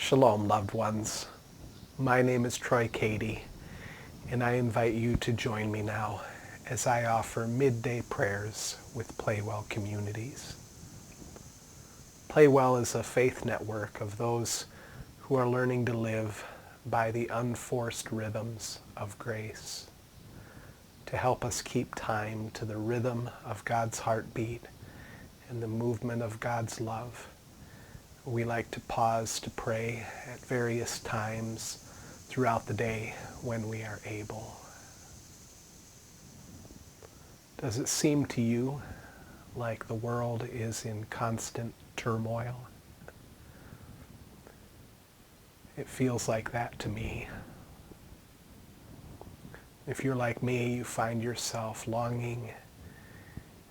Shalom, loved ones. My name is Troy Cady, and I invite you to join me now as I offer midday prayers with PlayWell communities. PlayWell is a faith network of those who are learning to live by the unforced rhythms of grace, to help us keep time to the rhythm of God's heartbeat and the movement of God's love. We like to pause to pray at various times throughout the day when we are able. Does it seem to you like the world is in constant turmoil? It feels like that to me. If you're like me, you find yourself longing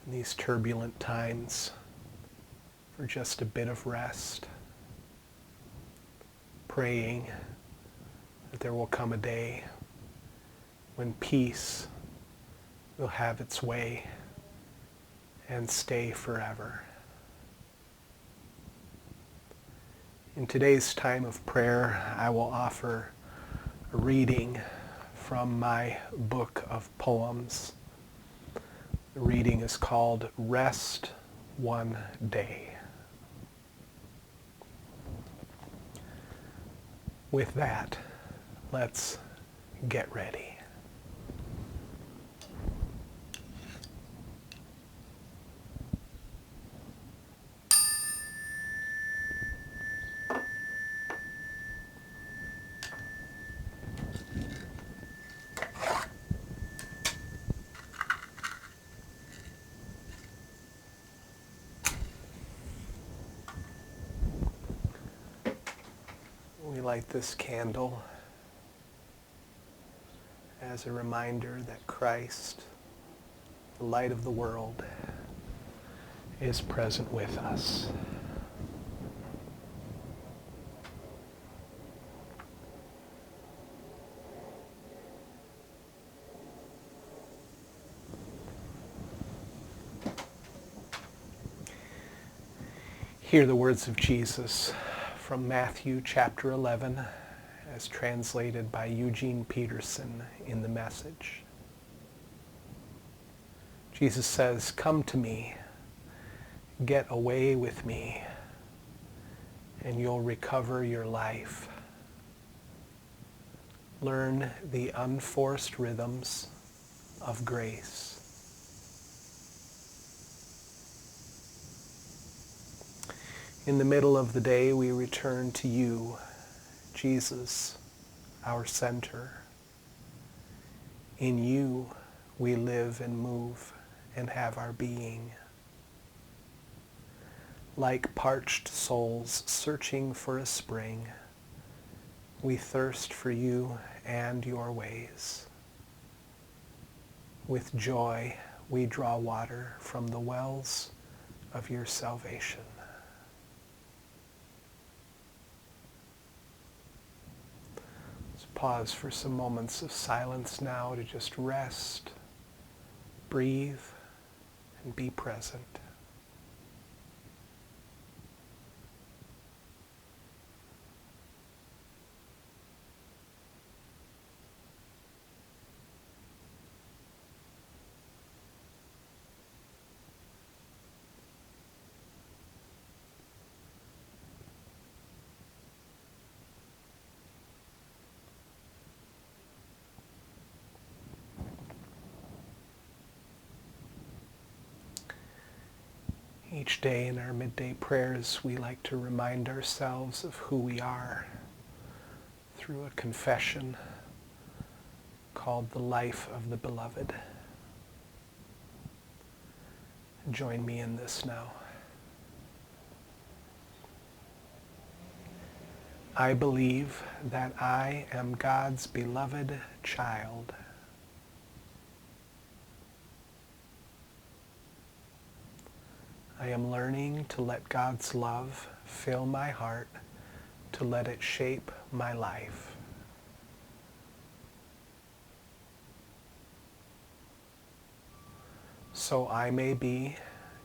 in these turbulent times for just a bit of rest, praying that there will come a day when peace will have its way and stay forever. In today's time of prayer, I will offer a reading from my book of poems. The reading is called Rest One Day. With that, let's get ready. We light this candle as a reminder that Christ, the light of the world, is present with us. Hear the words of Jesus from Matthew chapter 11, as translated by Eugene Peterson in the Message. Jesus says, "Come to me, get away with me, and you'll recover your life. Learn the unforced rhythms of grace." In the middle of the day, we return to you, Jesus, our center. In you, we live and move and have our being. Like parched souls searching for a spring, we thirst for you and your ways. With joy, we draw water from the wells of your salvation. Pause for some moments of silence now to just rest, breathe, and be present. Each day in our midday prayers, we like to remind ourselves of who we are through a confession called the Life of the Beloved. Join me in this now. I believe that I am God's beloved child. I am learning to let God's love fill my heart, to let it shape my life. So I may be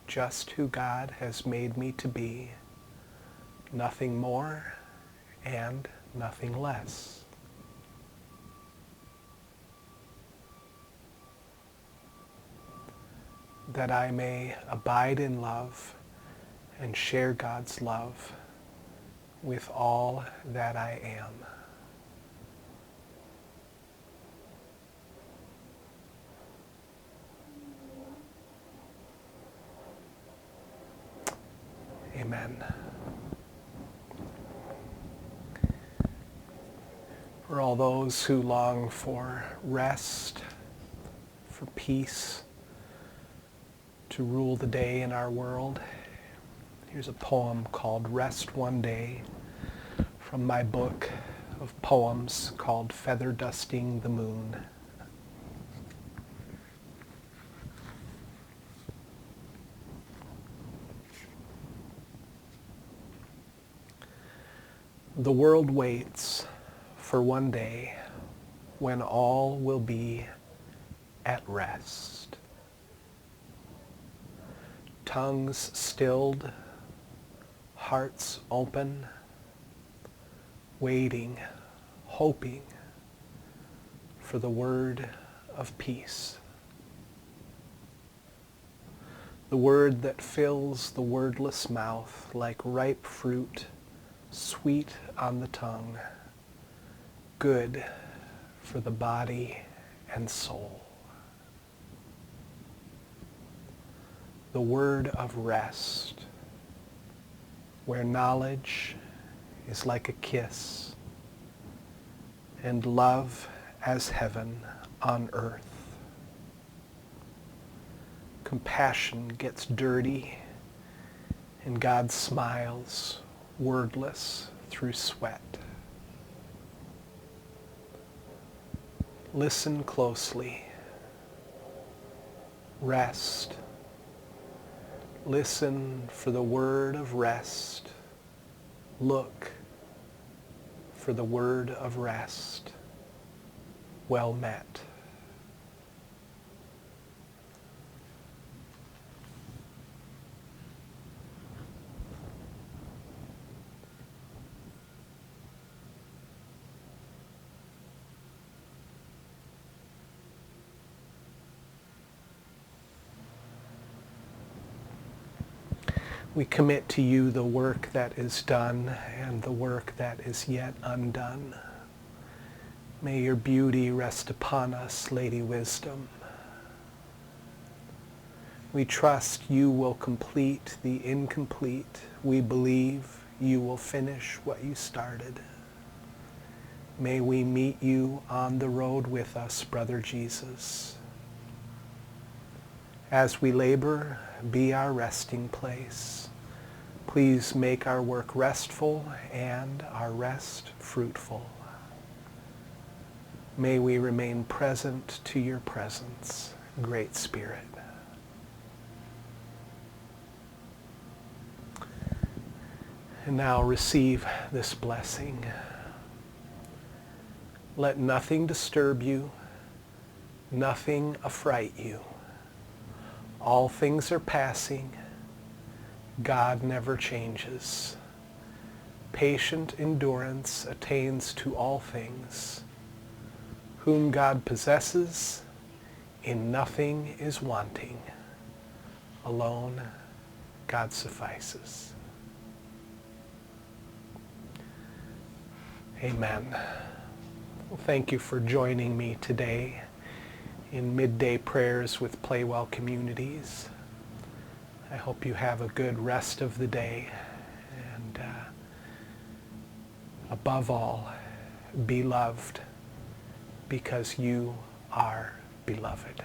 just who God has made me to be, nothing more and nothing less. That I may abide in love and share God's love with all that I am. Amen. For all those who long for rest, for peace, to rule the day in our world, here's a poem called Rest One Day from my book of poems called Featherdusting the Moon. The world waits for one day when all will be at rest. Tongues stilled, hearts open, waiting, hoping for the word of peace. The word that fills the wordless mouth like ripe fruit, sweet on the tongue, good for the body and soul. The word of rest, where knowledge is like a kiss, and love as heaven on earth. Compassion gets dirty, and God smiles, wordless through sweat. Listen closely. Rest. Listen for the word of rest. Look for the word of rest. Well met. We commit to you the work that is done and the work that is yet undone. May your beauty rest upon us, Lady Wisdom. We trust you will complete the incomplete. We believe you will finish what you started. May we meet you on the road with us, Brother Jesus. As we labor, be our resting place. Please make our work restful and our rest fruitful. May we remain present to your presence, Great Spirit. And now receive this blessing. Let nothing disturb you, nothing affright you. All things are passing. God never changes. Patient endurance attains to all things. Whom God possesses, in nothing is wanting. Alone, God suffices. Amen. Well, thank you for joining me today in Midday Prayers with PlayWell Communities. I hope you have a good rest of the day, and above all, be loved because you are beloved.